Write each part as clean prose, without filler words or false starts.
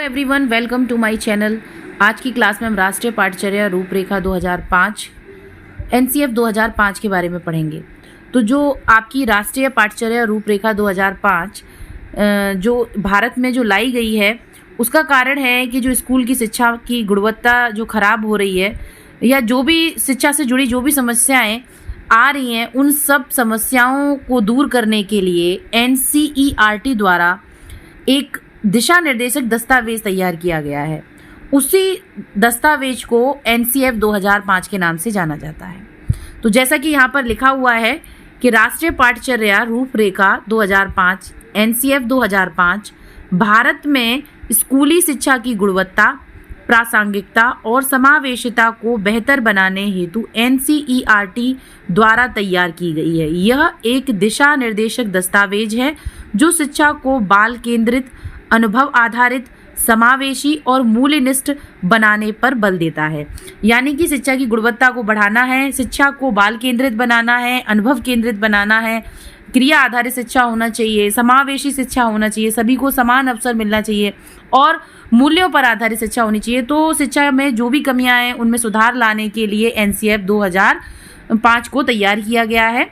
Everyone, welcome to my channel. आज की class में हम राष्ट्रीय पाठचर्या रूपरेखा 2005 एनसीएफ 2005 के बारे में पढ़ेंगे। तो जो आपकी राष्ट्रीय पाठचर्या रूपरेखा 2005 जो भारत में जो लाई गई है, उसका कारण है कि जो स्कूल की शिक्षा की गुणवत्ता जो खराब हो रही है या जो भी शिक्षा से जुड़ी जो भी समस्याएं आ रही हैं, उन सब समस्याओं को दूर करने के लिए एनसीईआरटी द्वारा एक दिशा निर्देशक दस्तावेज तैयार किया गया है। उसी दस्तावेज को एनसीएफ 2005 के नाम से जाना जाता है। तो जैसा कि यहाँ पर लिखा हुआ है कि राष्ट्रीय पाठचर्या रूपरेखा 2005 एनसीएफ 2005 भारत में स्कूली शिक्षा की गुणवत्ता, प्रासंगिकता और समावेशिता को बेहतर बनाने हेतु एनसीईआरटी द्वारा तैयार की गई है। यह एक दिशा निर्देशक दस्तावेज है जो शिक्षा को बाल केंद्रित, अनुभव आधारित, समावेशी और मूल्यनिष्ठ बनाने पर बल देता है। यानी कि शिक्षा की गुणवत्ता को बढ़ाना है, शिक्षा को बाल केंद्रित बनाना है, अनुभव केंद्रित बनाना है, क्रिया आधारित शिक्षा होना चाहिए, समावेशी शिक्षा होना चाहिए, सभी को समान अवसर मिलना चाहिए और मूल्यों पर आधारित शिक्षा होनी चाहिए। तो शिक्षा में जो भी कमियां हैं उनमें सुधार लाने के लिए एनसीएफ 2005 को तैयार किया गया है।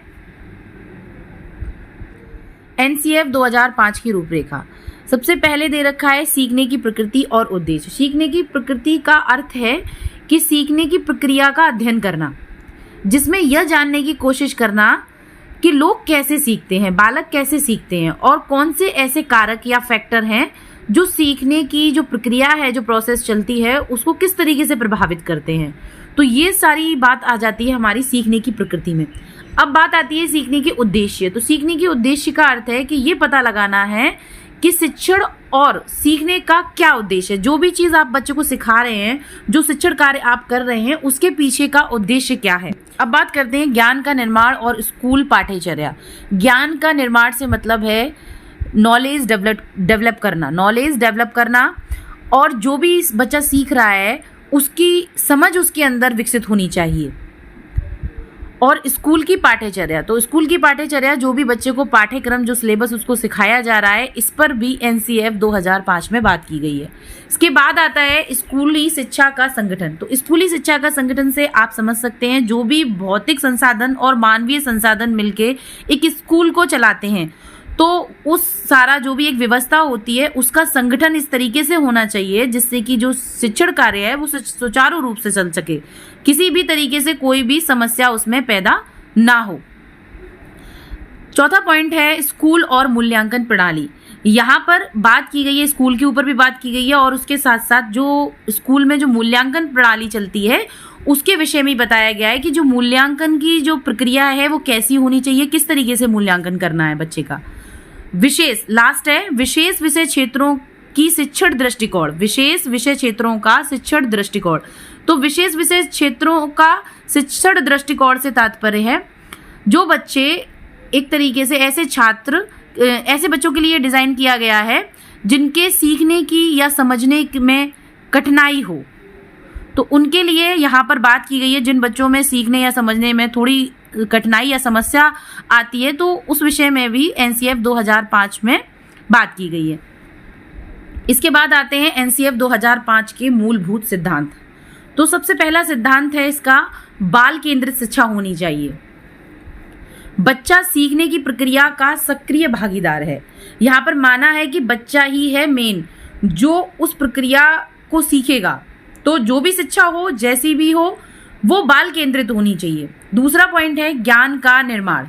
एनसीएफ 2005 की रूपरेखा सबसे पहले दे रखा है सीखने की प्रकृति और उद्देश्य। सीखने की प्रकृति का अर्थ है कि सीखने की प्रक्रिया का अध्ययन करना, जिसमें यह जानने की कोशिश करना कि लोग कैसे सीखते हैं, बालक कैसे सीखते हैं और कौन से ऐसे कारक या फैक्टर हैं जो सीखने की जो प्रक्रिया है, जो प्रोसेस चलती है, उसको किस तरीके से प्रभावित करते हैं। तो ये सारी बात आ जाती है हमारी सीखने की प्रकृति में। अब बात आती है सीखने के उद्देश्य। तो सीखने के उद्देश्य का अर्थ है कि ये पता लगाना है कि शिक्षण और सीखने का क्या उद्देश्य है। जो भी चीज़ आप बच्चे को सिखा रहे हैं, जो शिक्षण कार्य आप कर रहे हैं, उसके पीछे का उद्देश्य क्या है। अब बात करते हैं ज्ञान का निर्माण और स्कूल पाठ्यचर्या। ज्ञान का निर्माण से मतलब है नॉलेज डेवलप करना, नॉलेज डेवलप करना, और जो भी बच्चा सीख रहा है उसकी समझ उसके अंदर विकसित होनी चाहिए। और स्कूल की पाठ्यचर्या, तो स्कूल की पाठ्यचर्या जो भी बच्चे को पाठ्यक्रम, जो सिलेबस उसको सिखाया जा रहा है, इस पर भी एनसीएफ 2005 में बात की गई है। इसके बाद आता है स्कूली शिक्षा का संगठन। तो स्कूली शिक्षा का संगठन से आप समझ सकते हैं जो भी भौतिक संसाधन और मानवीय संसाधन मिलके एक स्कूल को चलाते हैं, तो उस सारा जो भी एक व्यवस्था होती है उसका संगठन इस तरीके से होना चाहिए जिससे कि जो शिक्षण कार्य है वो सुचारू रूप से चल सके, किसी भी तरीके से कोई भी समस्या उसमें पैदा ना हो। चौथा पॉइंट है स्कूल और मूल्यांकन प्रणाली। यहाँ पर बात की गई है, स्कूल के ऊपर भी बात की गई है और उसके साथ साथ जो स्कूल में जो मूल्यांकन प्रणाली चलती है उसके विषय में बताया गया है कि जो मूल्यांकन की जो प्रक्रिया है वो कैसी होनी चाहिए, किस तरीके से मूल्यांकन करना है बच्चे का। विशेष लास्ट है विशेष विषय क्षेत्रों की शिक्षण दृष्टिकोण, विशेष विषय क्षेत्रों का शिक्षण दृष्टिकोण। तो विशेष विषय क्षेत्रों का शिक्षण दृष्टिकोण से तात्पर्य है जो बच्चे एक तरीके से ऐसे छात्र, ऐसे बच्चों के लिए डिजाइन किया गया है जिनके सीखने की या समझने में कठिनाई हो, तो उनके लिए यहाँ पर बात की गई है। जिन बच्चों में सीखने या समझने में थोड़ी कठिनाई या समस्या आती है, तो उस विषय में भी एनसीएफ 2005 में बात की गई है। इसके बाद आते हैं एनसीएफ 2005 के मूलभूत सिद्धांत। तो सबसे पहला सिद्धांत है इसका, बाल केंद्रित शिक्षा होनी चाहिए। बच्चा सीखने की प्रक्रिया का सक्रिय भागीदार है। यहाँ पर माना है कि बच्चा ही है मेन जो उस प्रक्रिया को सीखेगा। तो जो भी शिक्षा हो, जैसी भी हो, वो बाल केंद्रित होनी चाहिए। दूसरा पॉइंट है ज्ञान का निर्माण।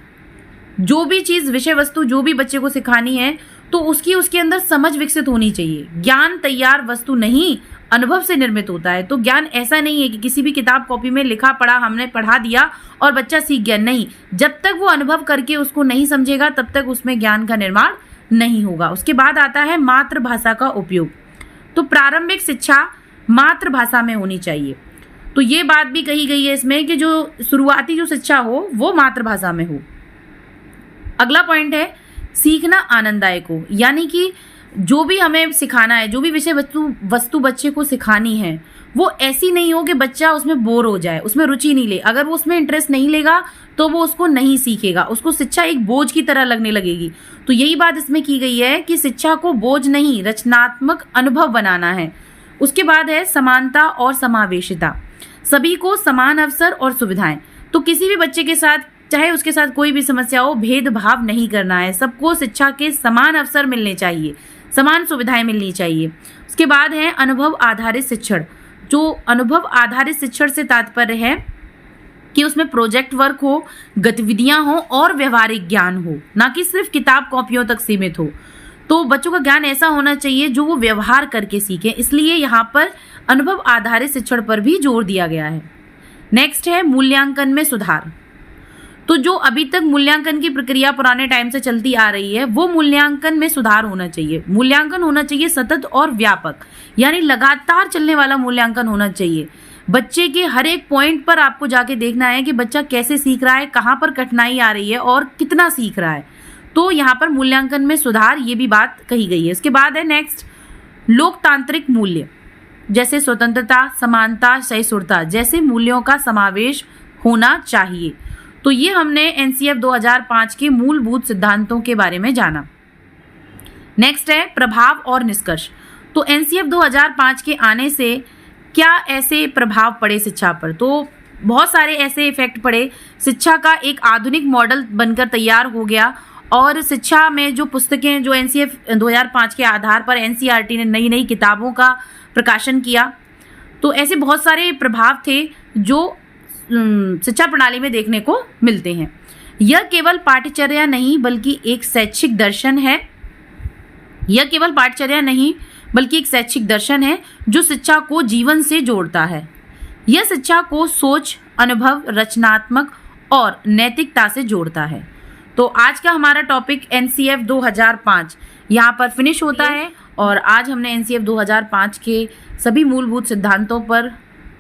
जो भी चीज़, विषय वस्तु जो भी बच्चे को सिखानी है तो उसके अंदर समझ विकसित होनी चाहिए। ज्ञान तैयार वस्तु नहीं, अनुभव से निर्मित होता है। तो ज्ञान ऐसा नहीं है कि किसी भी किताब कॉपी में लिखा पढ़ा हमने पढ़ा दिया और बच्चा सीख गया। नहीं, जब तक वो अनुभव करके उसको नहीं समझेगा तब तक उसमें ज्ञान का निर्माण नहीं होगा। उसके बाद आता है मातृभाषा का उपयोग। तो प्रारंभिक शिक्षा मातृभाषा में होनी चाहिए। तो ये बात भी कही गई है इसमें कि जो शुरुआती जो शिक्षा हो वो मातृभाषा में हो। अगला पॉइंट है सीखना आनंददायक हो, यानी कि जो भी हमें सिखाना है, जो भी विषय वस्तु बच्चे को सिखानी है, वो ऐसी नहीं हो कि बच्चा उसमें बोर हो जाए, उसमें रुचि नहीं ले। अगर वो उसमें इंटरेस्ट नहीं लेगा तो वो उसको नहीं सीखेगा, उसको शिक्षा एक बोझ की तरह लगने लगेगी। तो यही बात इसमें की गई है कि शिक्षा को बोझ नहीं, रचनात्मक अनुभव बनाना है। उसके बाद है समानता और समावेशिता, सभी को समान अवसर और सुविधाएं। तो किसी भी बच्चे के साथ, चाहे उसके साथ कोई भी समस्या हो, भेदभाव नहीं करना है। सबको शिक्षा के समान अवसर मिलने चाहिए, समान सुविधाएं मिलनी चाहिए। उसके बाद है अनुभव आधारित शिक्षण। जो अनुभव आधारित शिक्षण से तात्पर्य है कि उसमें प्रोजेक्ट वर्क हो, गतिविधियां हो और व्यवहारिक ज्ञान हो, ना कि सिर्फ किताब कॉपियों तक सीमित हो। तो बच्चों का ज्ञान ऐसा होना चाहिए जो वो व्यवहार करके सीखें, इसलिए यहाँ पर अनुभव आधारित शिक्षण पर भी जोर दिया गया है। नेक्स्ट है मूल्यांकन में सुधार। तो जो अभी तक मूल्यांकन की प्रक्रिया पुराने टाइम से चलती आ रही है, वो मूल्यांकन में सुधार होना चाहिए। मूल्यांकन होना चाहिए सतत और व्यापक, यानी लगातार चलने वाला मूल्यांकन होना चाहिए। बच्चे के हर एक पॉइंट पर आपको जाके देखना है कि बच्चा कैसे सीख रहा है, कहाँ पर कठिनाई आ रही है और कितना सीख रहा है। तो यहाँ पर मूल्यांकन में सुधार, ये भी बात कही गई है। इसके बाद है नेक्स्ट लोकतांत्रिक मूल्य, जैसे स्वतंत्रता, समानता, सहिष्णुता जैसे मूल्यों का समावेश होना चाहिए। तो ये हमने एनसीएफ 2005 के मूलभूत सिद्धांतों के बारे में जाना। नेक्स्ट है प्रभाव और निष्कर्ष। तो एनसीएफ 2005 के आने से क्या ऐसे प्रभाव पड़े शिक्षा पर? तो बहुत सारे ऐसे इफेक्ट पड़े। शिक्षा का एक आधुनिक मॉडल बनकर तैयार हो गया और शिक्षा में जो पुस्तकें, जो एनसीएफ 2005 के आधार पर एनसीईआरटी ने नई नई किताबों का प्रकाशन किया। तो ऐसे बहुत सारे प्रभाव थे जो शिक्षा प्रणाली में देखने को मिलते हैं। यह केवल पाठ्यचर्या नहीं बल्कि एक शैक्षिक दर्शन है। यह केवल पाठ्यचर्या नहीं बल्कि एक शैक्षिक दर्शन है जो शिक्षा को जीवन से जोड़ता है। यह शिक्षा को सोच, अनुभव, रचनात्मक और नैतिकता से जोड़ता है। तो आज का हमारा टॉपिक एनसीएफ 2005 यहाँ पर फिनिश होता है और आज हमने एनसीएफ 2005 के सभी मूलभूत सिद्धांतों पर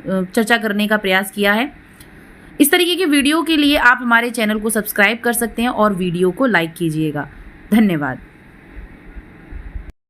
चर्चा करने का प्रयास किया है। इस तरीके के वीडियो के लिए आप हमारे चैनल को सब्सक्राइब कर सकते हैं और वीडियो को लाइक कीजिएगा। धन्यवाद।